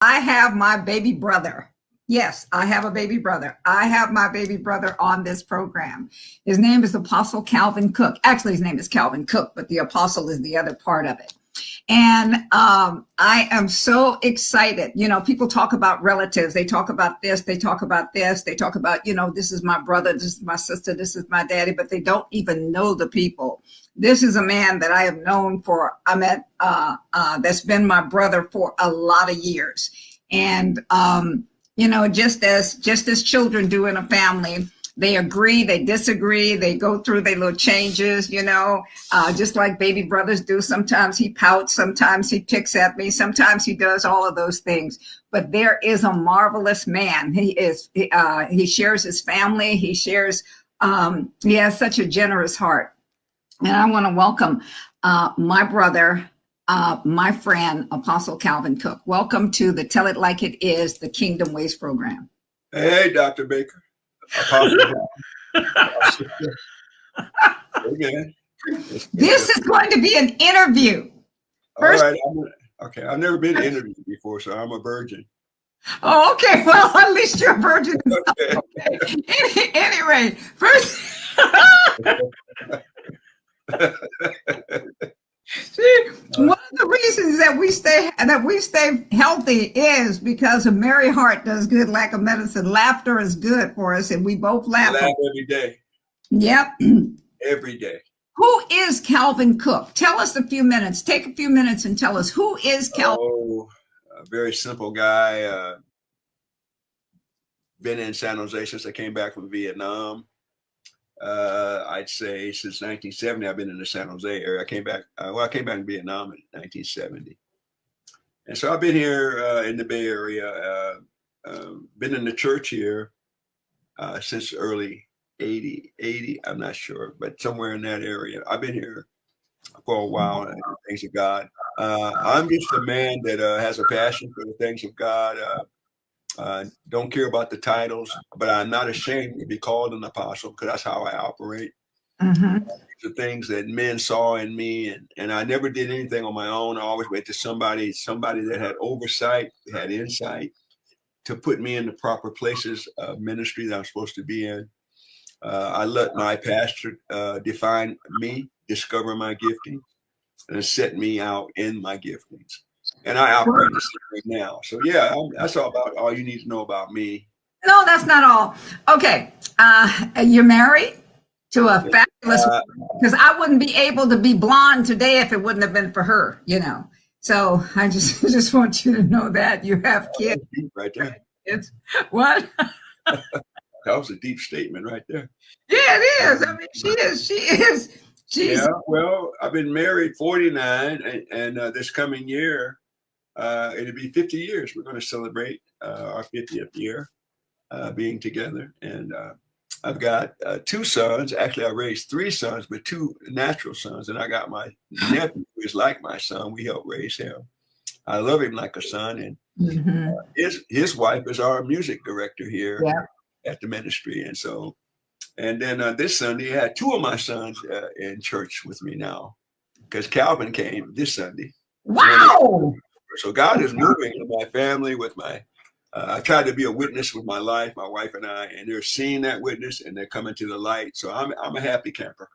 I have my baby brother. Yes, I have a baby brother. I have my baby brother on this program. His name is Apostle Calvin Cook. Actually, his name is Calvin Cook, but the apostle is the other part of it. And I am so excited. You know, people talk about relatives. They talk about this. They talk about this. They talk about, you know, this is my brother. This is my sister. This is my daddy. But they don't even know the people. This is a man that I have known for, that's been my brother for a lot of years. And, you know, just as children do in a family, they agree, they disagree, they go through their little changes, you know, just like baby brothers do. Sometimes he pouts, sometimes he picks at me, sometimes he does all of those things. But there is a marvelous man. He shares his family. He shares, he has such a generous heart. And I want to welcome my brother, my friend, Apostle Calvin Cook. Welcome to the Tell It Like It Is, the Kingdom Ways program. Hey, Dr. Baker. Apostle. Okay. This is going to be an interview. First, all right. Okay. I've never been interviewed before, so I'm a virgin. Oh, okay. Well, at least you're a virgin. Okay. Anyway, first. See, one of the reasons that we stay healthy is because a merry heart does good like a medicine. Laughter is good for us, and we both laugh every day. Yep. Every day. Who is Calvin Cook? Tell us a few minutes. Take a few minutes and tell us who is Calvin. Oh, a very simple guy. Been in San Jose since I came back from Vietnam. I'd say since 1970, I've been in the San Jose area. I came back in Vietnam in 1970. And so I've been here in the Bay Area, been in the church here since early 80, I'm not sure, but somewhere in that area. I've been here for a while, and the things of God. I'm just a man that has a passion for the things of God. Don't care about the titles, but I'm not ashamed to be called an apostle because that's how I operate. Mm-hmm. The things that men saw in me, and I never did anything on my own. I always went to somebody that had oversight, had insight to put me in the proper places of ministry that I'm supposed to be in. I let my pastor define me, discover my gifting, and set me out in my giftings. And I operate the same way now. So yeah, that's all you need to know about me. No, that's not all. Okay, you're married to a fabulous woman, because I wouldn't be able to be blonde today if it wouldn't have been for her, you know. So I just want you to know that you have kids. Right there. Kids. What? That was a deep statement right there. Yeah, it is. I mean, she is. Yeah, well, I've been married 49, and this coming year, it'll be 50 years. We're going to celebrate our 50th year being together. And I've got 2 sons. Actually, I raised 3 sons, but 2 natural sons. And I got my nephew who is like my son. We help raise him. I love him like a son. And his wife is our music director here at the ministry. And so, and then this Sunday, I had 2 of my sons in church with me now because Calvin came this Sunday. Wow. So God is moving in my family with my, I tried to be a witness with my life, my wife and I, and they're seeing that witness and they're coming to the light. So I'm a happy camper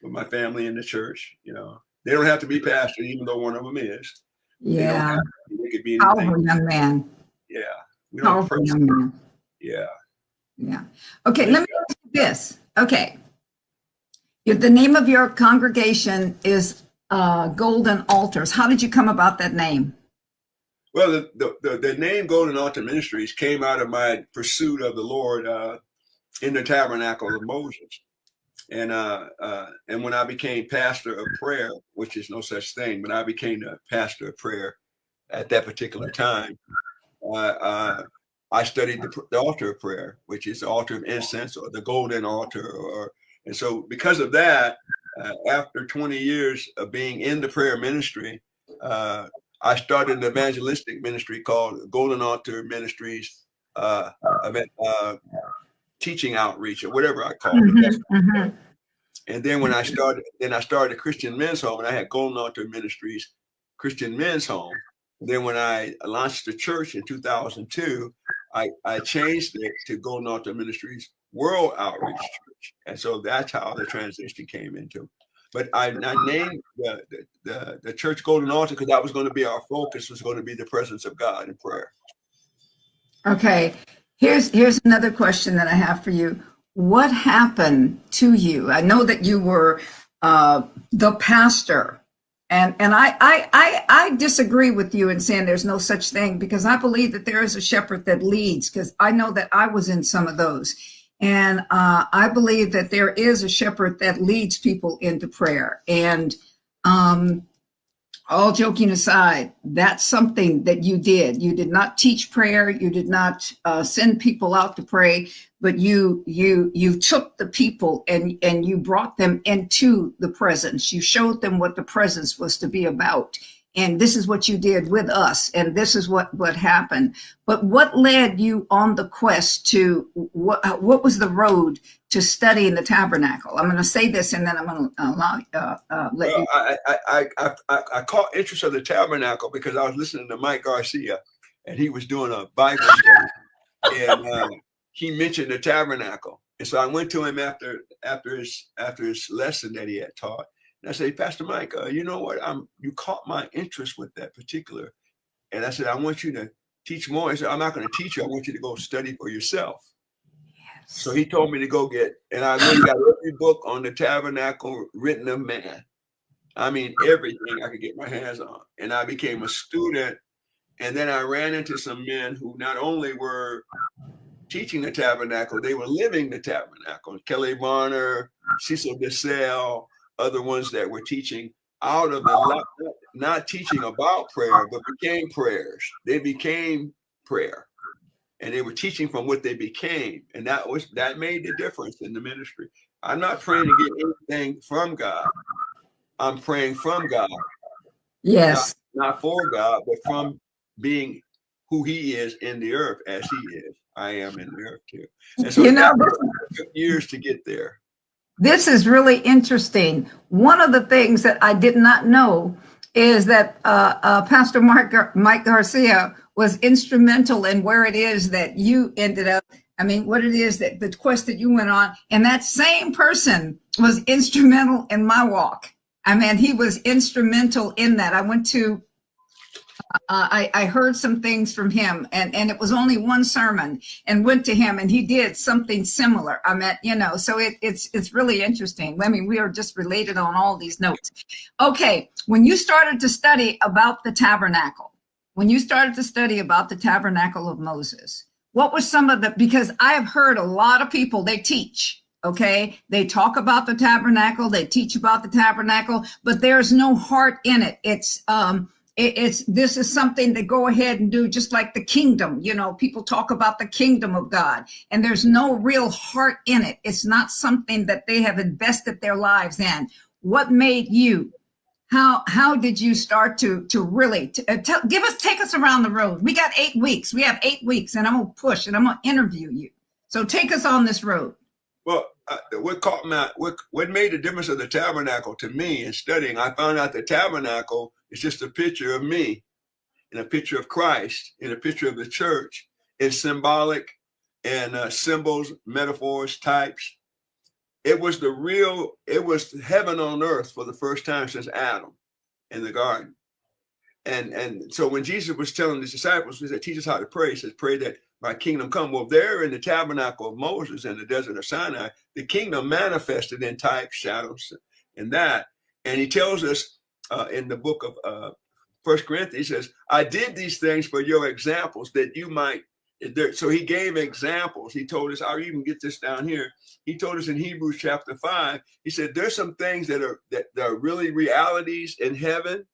with my family in the church. You know, they don't have to be pastor, even though one of them is. Yeah. They could be powerful young man. Yeah. Powerful young man. Yeah. Yeah. Okay. Let me ask you this. Okay. The name of your congregation is Golden Altars. How did you come about that name? Well, the name Golden Altar Ministries came out of my pursuit of the Lord in the Tabernacle of Moses. And when I became pastor of prayer, which is no such thing, but I became the pastor of prayer at that particular time, I studied the altar of prayer, which is the altar of incense or the golden altar. And so because of that, after 20 years of being in the prayer ministry, I started an evangelistic ministry called Golden Altar Ministries, teaching outreach or whatever I call it. And then when I started a Christian men's home, and I had Golden Altar Ministries Christian men's home. Then when I launched the church in 2002, I changed it to Golden Altar Ministries World Outreach Church. And so that's how the transition came into. But I named the church Golden Altar because that was going to be our focus, was going to be the presence of God in prayer. Okay, here's another question that I have for you. What happened to you? I know that you were the pastor, and I disagree with you in saying there's no such thing, because I believe that there is a shepherd that leads, because I know that I was in some of those. And I believe that there is a shepherd that leads people into prayer. And all joking aside, that's something that you did. You did not teach prayer. You did not send people out to pray, but you took the people and you brought them into the presence. You showed them what the presence was to be about. And this is what you did with us. And this is what happened. But what led you on the quest to, what was the road to study in the tabernacle? I'm going to say this and then I'm going to let you. I caught interest of the tabernacle because I was listening to Mike Garcia, and he was doing a Bible study, and he mentioned the tabernacle. And so I went to him after his lesson that he had taught. And I said, Pastor Mike, you know what? You caught my interest with that particular. And I said, I want you to teach more. He said, I'm not going to teach you. I want you to go study for yourself. Yes. So he told me to go and I really got every book on the tabernacle written of man. I mean, everything I could get my hands on. And I became a student. And then I ran into some men who not only were teaching the tabernacle, they were living the tabernacle. Kelly Varner, Cecil DeSalle, other ones that were teaching out of not teaching about prayer, but became prayers. They became prayer, and they were teaching from what they became, and that made the difference in the ministry. I'm not praying to get anything from God. I'm praying from God. Yes, not for God, but from being who He is in the earth as He is. I am in the earth too. And so it took years to get there. This is really interesting. One of the things that I did not know is that Pastor Mike Garcia was instrumental in where it is that you ended up. I mean, what it is that the quest that you went on, and that same person was instrumental in my walk. I mean, he was instrumental in that. I went to, I heard some things from him, and it was only one sermon, and went to him, and he did something similar. I mean, so it's really interesting. I mean, we are just related on all these notes. Okay, when you started to study about the tabernacle, of Moses, what were some of because I have heard a lot of people, they teach. Okay, they talk about the tabernacle, they teach about the tabernacle, but there's no heart in it. This is something they go ahead and do, just like the kingdom. You know, people talk about the kingdom of God, and there's no real heart in it. It's not something that they have invested their lives in. What made you? How did you start to really take us around the road? We got 8 weeks. We have 8 weeks, and I'm gonna push and I'm gonna interview you. So take us on this road. Well, what made the difference of the tabernacle to me in studying, I found out the tabernacle is just a picture of me and a picture of Christ and a picture of the church. It's symbolic and symbols, metaphors, types. It was heaven on earth for the first time since Adam in the garden. And so when Jesus was telling his disciples, he said, teach us how to pray. He says, pray that my kingdom come. Well, there in the tabernacle of Moses in the desert of Sinai, the kingdom manifested in types, shadows, and that. And he tells us in the book of 1 Corinthians, he says, I did these things for your examples that you might. So he gave examples. He told us, I'll even get this down here. He told us in Hebrews chapter 5, he said, there's some things that are really realities in heaven.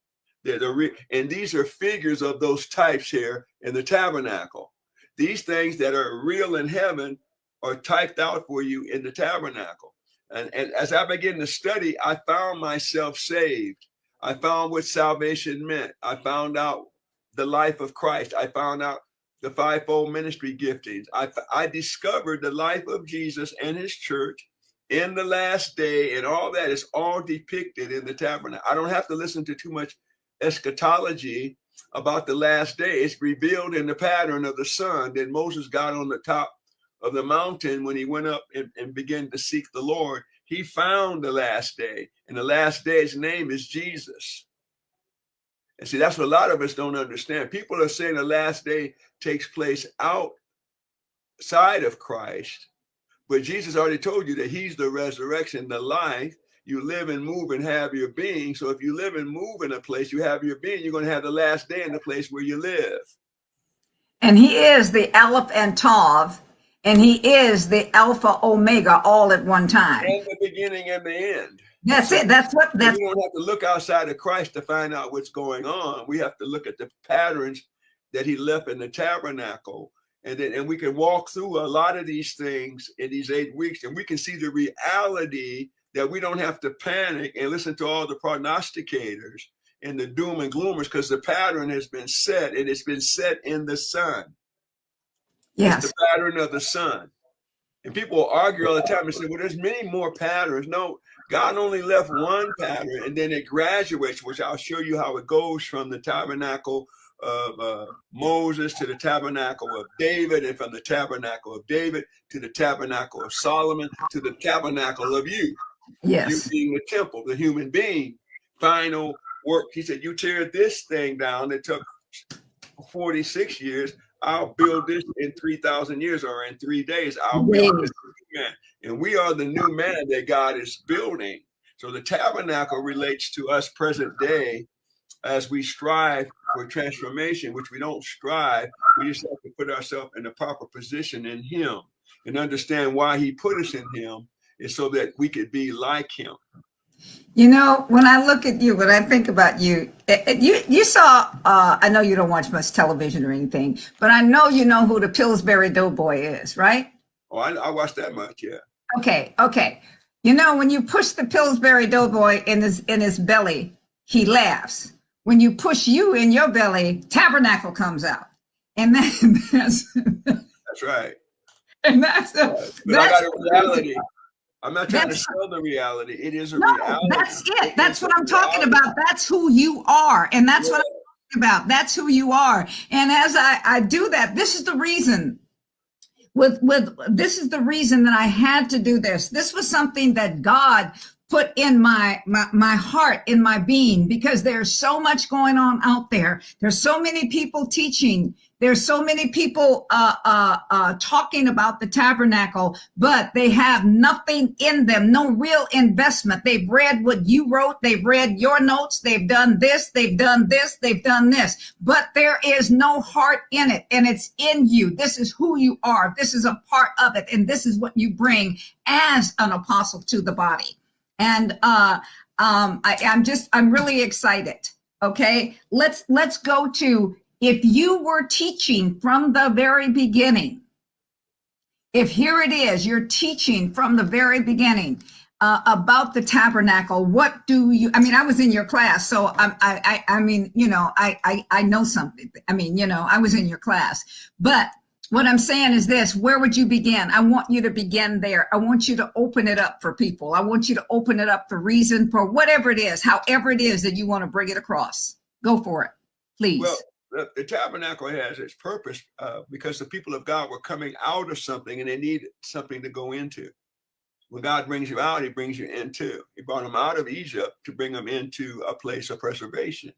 And these are figures of those types here in the tabernacle. These things that are real in heaven are typed out for you in the tabernacle. And as I began to study, I found myself saved. I found what salvation meant. I found out the life of Christ. I found out the fivefold ministry giftings. I discovered the life of Jesus and his church in the last day, and all that is all depicted in the tabernacle. I don't have to listen to too much eschatology about the last day. It's revealed in the pattern of the sun that Moses got on the top of the mountain when he went up and began to seek the Lord. He found the last day, and the last day's name is Jesus. And see, that's what a lot of us don't understand. People are saying the last day takes place outside of Christ, but Jesus already told you that he's the resurrection, the life. You live and move and have your being. So if you live and move in a place, you have your being, you're going to have the last day in the place where you live. And he is the Aleph and Tav, and he is the Alpha Omega all at one time. And the beginning and the end. That's it. That's what. We don't have to look outside of Christ to find out what's going on. We have to look at the patterns that he left in the tabernacle, and we can walk through a lot of these things in these 8 weeks, and we can see the reality that we don't have to panic and listen to all the prognosticators and the doom and gloomers, because the pattern has been set, and it's been set in the sun. Yes. It's the pattern of the sun. And people will argue all the time and say, well, there's many more patterns. No, God only left one pattern, and then it graduates, which I'll show you how it goes from the tabernacle of Moses to the tabernacle of David, and from the tabernacle of David to the tabernacle of Solomon to the tabernacle of you. Yes. You being the temple, the human being. Final work. He said, you tear this thing down. It took 46 years. I'll build this in 3,000 years, or in 3 days. I'll build this new man. And we are the new man that God is building. So the tabernacle relates to us present day as we strive for transformation, which we don't strive. We just have to put ourselves in the proper position in him and understand why he put us in him, is so that we could be like him. You know, when I look at you, when I think about you, you saw, I know you don't watch much television or anything, but I know you know who the Pillsbury Doughboy is, right? Oh, I watched that much, yeah. Okay. You know, when you push the Pillsbury Doughboy in his belly, he laughs. When you push you in your belly, Tabernacle comes out. And that's right. And I got a reality. I'm not trying to sell the reality. It is a reality. That's it. That's what I'm talking about. That's who you are. And that's what I'm talking about. That's who you are. And as I do that, this is the reason. This is the reason that I had to do this. This was something that God put in my heart, in my being, because there's so much going on out there. There's so many people teaching. There's so many people talking about the tabernacle, but they have nothing in them, no real investment. They've read what you wrote. They've read your notes. They've done this. They've done this. They've done this, but there is no heart in it, and it's in you. This is who you are. This is a part of it, and this is what you bring as an apostle to the body. And I'm really excited. Okay, let's go to, if you were teaching from the very beginning, if here it is, you're teaching from the very beginning about the tabernacle, what do you, I mean, I was in your class, so I mean, you know, I know something. I mean, you know, I was in your class, but what I'm saying is this: where would you begin? I want you to begin there. I want you to open it up for people. I want you to open it up for reason, for whatever it is, however it is that you want to bring it across. Go for it, please. Well, the tabernacle has its purpose because the people of God were coming out of something, and they needed something to go into. When God brings you out, he brings you into. He brought them out of Egypt to bring them into a place of preservation.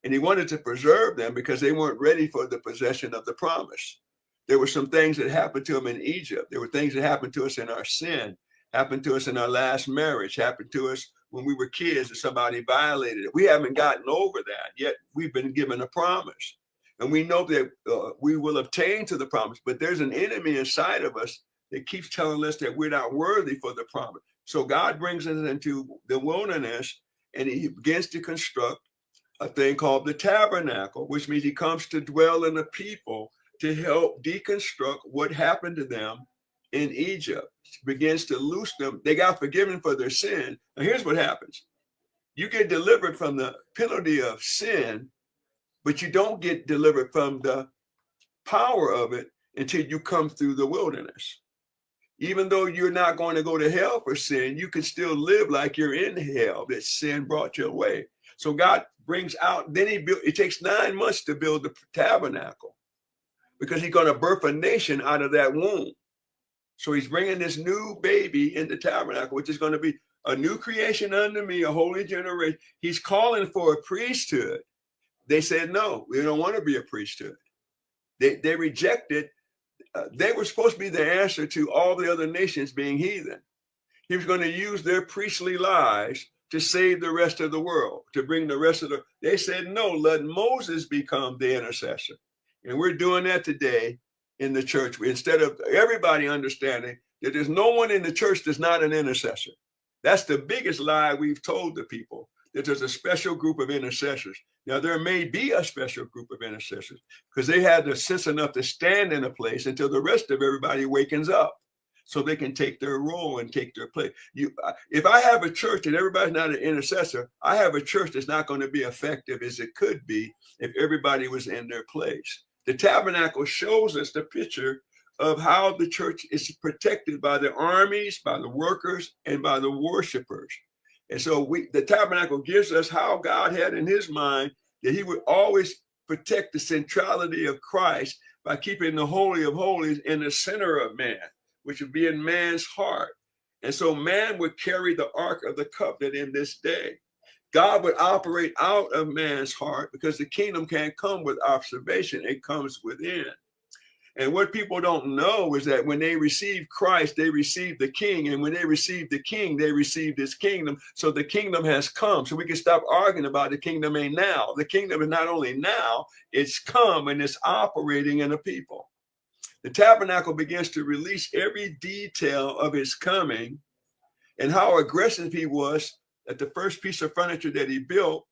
And he wanted to preserve them because they weren't ready for the possession of the promise. There were some things that happened to them in Egypt. There were things that happened to us in our sin, happened to us in our last marriage, happened to us when we were kids and somebody violated it. We haven't gotten over that yet. We've been given a promise, and we know that we will obtain to the promise, but there's an enemy inside of us that keeps telling us that we're not worthy for the promise. So God brings us into the wilderness, and he begins to construct a thing called the tabernacle, which means he comes to dwell in the people to help deconstruct what happened to them in Egypt. Begins to loose them. They got forgiven for their sin. Now here's what happens. You get delivered from the penalty of sin, but you don't get delivered from the power of it until you come through the wilderness. Even though you're not going to go to hell for sin, you can still live like you're in hell, that sin brought you away. So God brings out, then it takes 9 months to build the tabernacle, because he's going to birth a nation out of that womb. So he's bringing this new baby in the tabernacle, which is going to be a new creation unto me, a holy generation. He's calling for a priesthood. They said, no, we don't want to be a priesthood. They rejected. They were supposed to be the answer to all the other nations being heathen. He was going to use their priestly lives to save the rest of the world, to bring the rest of the. They said, no, let Moses become the intercessor. And we're doing that today in the church. Instead of everybody understanding that there's no one in the church that's not an intercessor. That's the biggest lie we've told the people, that there's a special group of intercessors. Now, there may be a special group of intercessors because they had the sense enough to stand in a place until the rest of everybody wakens up so they can take their role and take their place. If I have a church and everybody's not an intercessor, I have a church that's not going to be effective as it could be if everybody was in their place. The tabernacle shows us the picture of how the church is protected by the armies, by the workers, and by the worshipers. And so the tabernacle gives us how God had in his mind that he would always protect the centrality of Christ by keeping the Holy of Holies in the center of man, which would be in man's heart. And so man would carry the Ark of the Covenant in this day. God would operate out of man's heart because the kingdom can't come with observation. It comes within. And what people don't know is that when they receive Christ, they receive the king. And when they receive the king, they receive his kingdom. So the kingdom has come. So we can stop arguing about the kingdom ain't now. The kingdom is not only now, it's come and it's operating in a people. The tabernacle begins to release every detail of his coming and how aggressive he was at the first piece of furniture that he built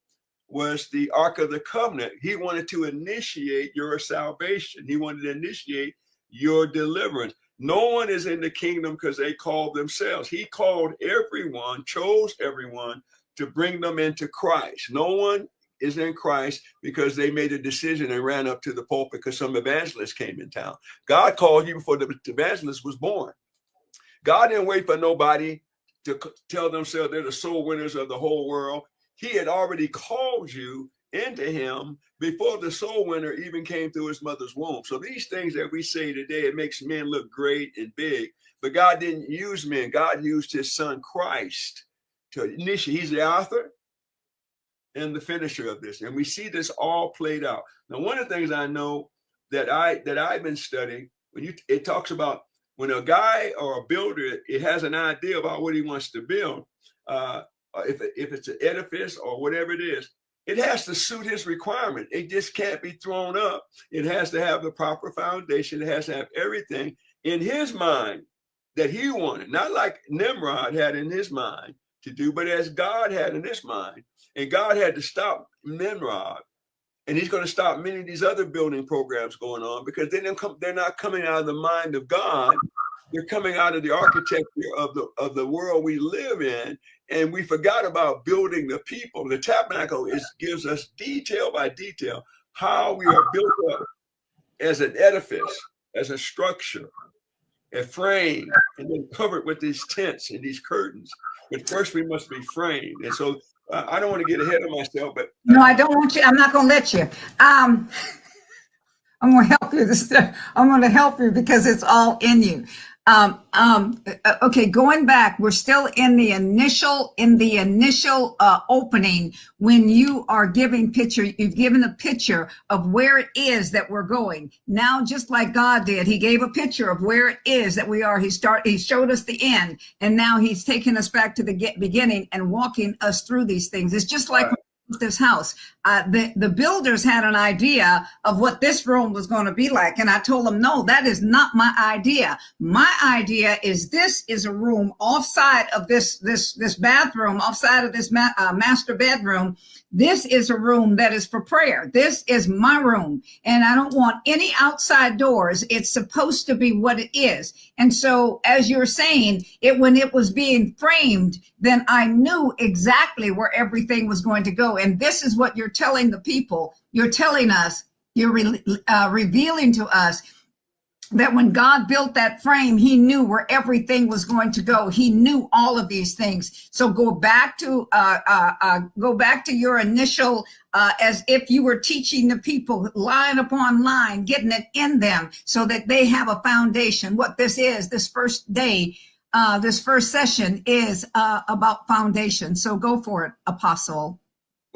was the Ark of the Covenant. He wanted to initiate your salvation. He wanted to initiate your deliverance. No one is in the kingdom because they called themselves. He called everyone, chose everyone to bring them into Christ. No one is in Christ because they made a decision and ran up to the pulpit because some evangelist came in town. God called you before the evangelist was born. God didn't wait for nobody to tell themselves they're the soul winners of the whole world. He had already called you into him before the soul winner even came through his mother's womb. So these things that we say today, it makes men look great and big, but God didn't use men. God used his son Christ to initiate. He's the author and the finisher of this. And we see this all played out. Now, one of the things I know that I've been studying, it talks about when a guy or a builder, it has an idea about what he wants to build. If it's an edifice or whatever it is, it has to suit his requirement. It just can't be thrown up. It has to have the proper foundation. It has to have everything in his mind that he wanted, not like Nimrod had in his mind to do, but as God had in his mind. And God had to stop Nimrod. And he's going to stop many of these other building programs going on because they're not coming out of the mind of God. They're coming out of the architecture of the world we live in. And we forgot about building the people. The tabernacle gives us detail by detail how we are built up as an edifice, as a structure, a frame, and then covered with these tents and these curtains. But first we must be framed. And so I don't want to get ahead of myself, but no, I don't want you. I'm not going to let you. I'm going to help you. I'm going to help you because it's all in you. Okay, going back, we're still in the initial opening when you are giving picture. You've given a picture of where it is that we're going. Now, just like God did, he gave a picture of where it is that we are. He showed us the end, and now he's taking us back to the beginning and walking us through these things. It's just like this house. The builders had an idea of what this room was going to be like. And I told them, no, that is not my idea. My idea is this is a room offside of this bathroom, offside of this master bedroom. This is a room that is for prayer. This is my room. And I don't want any outside doors. It's supposed to be what it is. And so as you're saying, when it was being framed, then I knew exactly where everything was going to go. And this is what you're telling the people. You're telling us, you're revealing to us that when God built that frame, he knew where everything was going to go. He knew all of these things. So go back to your initial, as if you were teaching the people line upon line, getting it in them so that they have a foundation. What this is, this first day, this first session is about foundation. So go for it, Apostle.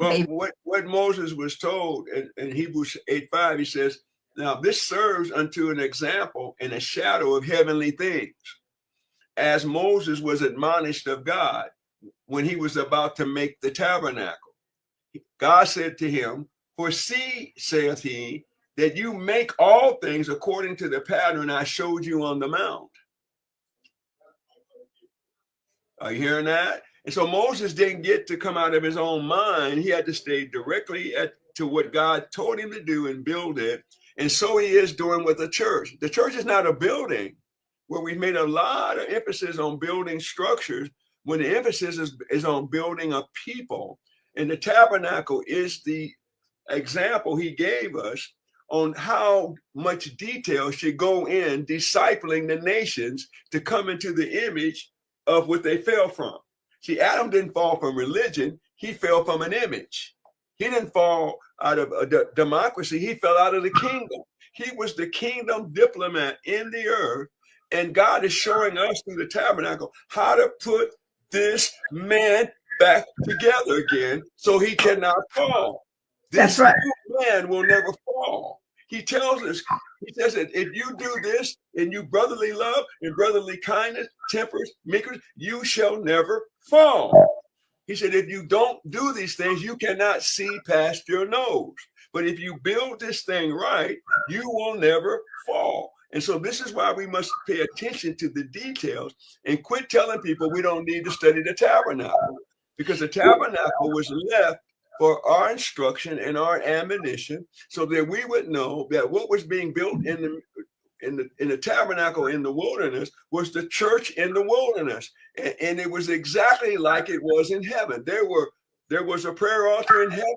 Well, what Moses was told in Hebrews 8:5, he says, now this serves unto an example and a shadow of heavenly things, as Moses was admonished of God when he was about to make the tabernacle. God said to him, for see, saith he, that you make all things according to the pattern I showed you on the mount. Are you hearing that? And so Moses didn't get to come out of his own mind. He had to stay directly to what God told him to do and build it. And so he is doing with the church. The church is not a building where we've made a lot of emphasis on building structures when the emphasis is on building a people. And the tabernacle is the example he gave us on how much detail should go in discipling the nations to come into the image of what they fell from. See, Adam didn't fall from religion. He fell from an image. He didn't fall out of a democracy. He fell out of the kingdom. He was the kingdom diplomat in the earth. And God is showing us through the tabernacle how to put this man back together again so he cannot fall. This man will never fall. He tells us, he says that if you do this and you brotherly love and brotherly kindness, temperance, meekness, you shall never fall. He said, if you don't do these things, you cannot see past your nose. But if you build this thing right, you will never fall. And so this is why we must pay attention to the details and quit telling people we don't need to study the tabernacle, because the tabernacle was left for our instruction and our admonition so that we would know that what was being built in the tabernacle in the wilderness was the church in the wilderness. And it was exactly like it was in heaven. There was a prayer altar in heaven.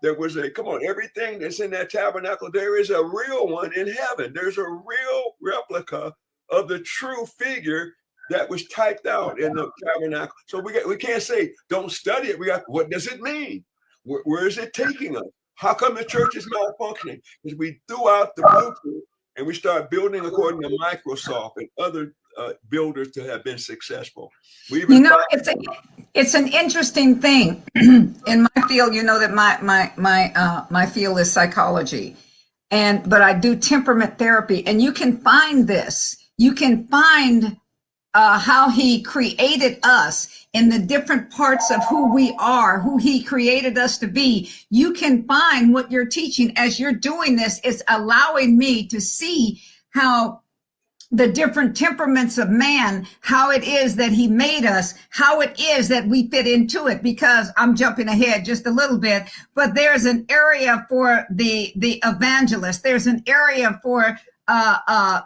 There was everything that's in that tabernacle, there is a real one in heaven. There's a real replica of the true figure that was typed out in the tabernacle. So we can't say, don't study it. What does it mean? Where is it taking us? How come the church is malfunctioning? Because we threw out the blueprint and we start building according to Microsoft and other builders to have been successful. It's an interesting thing in my field. You know that my field is psychology, but I do temperament therapy, and you can find this. You can find how he created us in the different parts of who we are, who he created us to be. You can find what you're teaching as you're doing this is allowing me to see how the different temperaments of man, how it is that he made us, how it is that we fit into it, because I'm jumping ahead just a little bit, but there's an area for the evangelist. There's an area for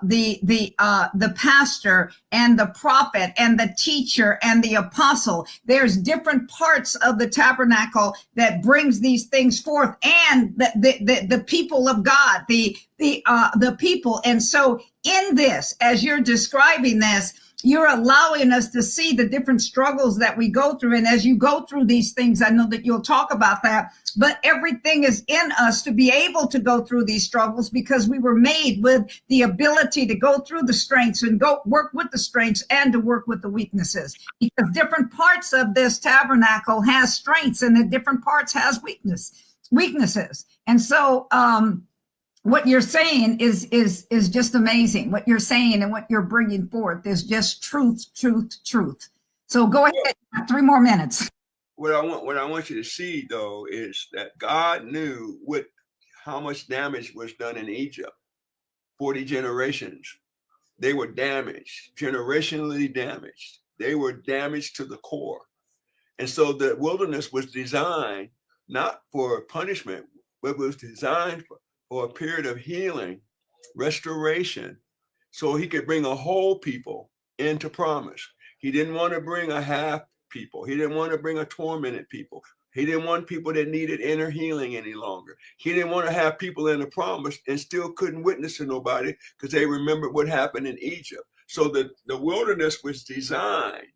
the pastor and the prophet and the teacher and the apostle. There's different parts of the tabernacle that brings these things forth, and the people of God, the people. And so in this, as you're describing this, you're allowing us to see the different struggles that we go through. And as you go through these things, I know that you'll talk about that, but everything is in us to be able to go through these struggles because we were made with the ability to go through the strengths and go work with the strengths and to work with the weaknesses, because different parts of this tabernacle has strengths and the different parts has weaknesses. And so, what you're saying is just amazing. What you're saying and what you're bringing forth is just truth. So go ahead, 3 more minutes. What I want you to see though is that God knew how much damage was done in Egypt. 40 generations, they were damaged, generationally damaged. They were damaged to the core, and so the wilderness was designed not for punishment, but was designed for a period of healing, restoration, so he could bring a whole people into promise. He didn't want to bring a half people. He didn't want to bring a tormented people. He didn't want people that needed inner healing any longer. He didn't want to have people in the promise and still couldn't witness to nobody because they remembered what happened in Egypt. So the wilderness was designed,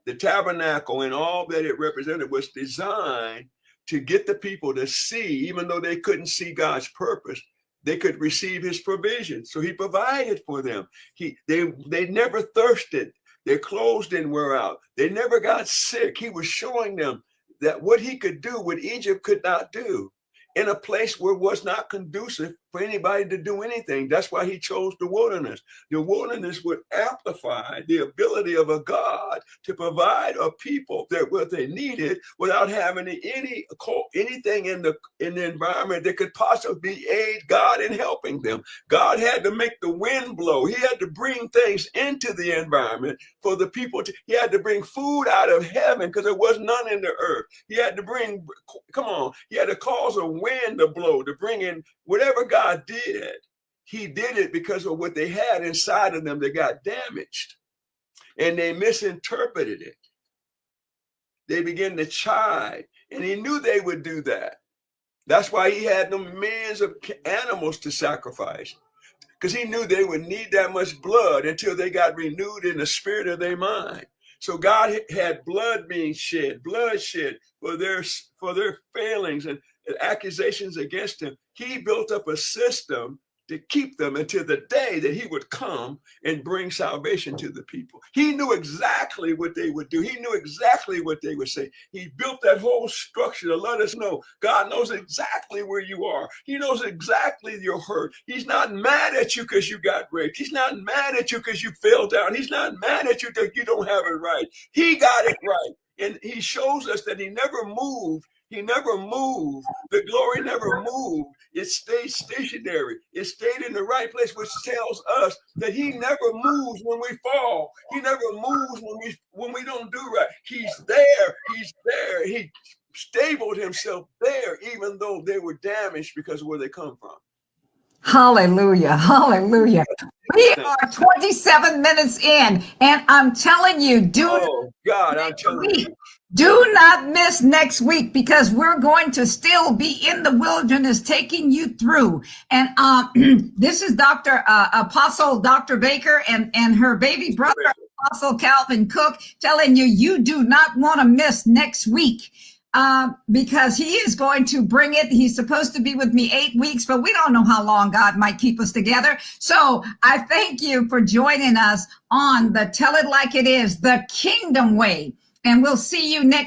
the tabernacle and all that it represented was designed to get the people to see, even though they couldn't see God's purpose, they could receive his provision. So he provided for them. They never thirsted. Their clothes didn't wear out. They never got sick. He was showing them that what he could do, what Egypt could not do, in a place where it was not conducive for anybody to do anything. That's why he chose the wilderness. The wilderness would amplify the ability of a God to provide a people that what they needed without having anything in the environment that could possibly aid God in helping them. God had to make the wind blow. He had to bring things into the environment for the people he had to bring food out of heaven because there was none in the earth. He had to he had to cause a wind to blow to bring in whatever God did. He did it because of what they had inside of them that got damaged, and they misinterpreted it. They began to chide, and he knew they would do that. That's why he had them millions of animals to sacrifice, because he knew they would need that much blood until they got renewed in the spirit of their mind. So God had blood shed for their failings and accusations against him. He built up a system to keep them until the day that he would come and bring salvation to the people. He knew exactly what they would do. He knew exactly what they would say. He built that whole structure to let us know God knows exactly where you are. He knows exactly your hurt. He's not mad at you because you got raped. He's not mad at you because you fell down. He's not mad at you that you don't have it right. He got it right. And he shows us that he never moved. He never moved. The glory never moved. It stayed stationary. It stayed in the right place, which tells us that he never moves when we fall. He never moves when we don't do right. He's there. He's there. He stabled himself there, even though they were damaged because of where they come from. Hallelujah. Hallelujah. We are 27 minutes in, and I'm telling you, I'm telling you. Do not miss next week, because we're going to still be in the wilderness taking you through. And this is Apostle Dr. Baker and her baby brother, Apostle Calvin Cook, telling you, you do not want to miss next week. Because he is going to bring it. He's supposed to be with me 8 weeks, but we don't know how long God might keep us together. So I thank you for joining us on the Tell It Like It Is, the Kingdom Way. And we'll see you next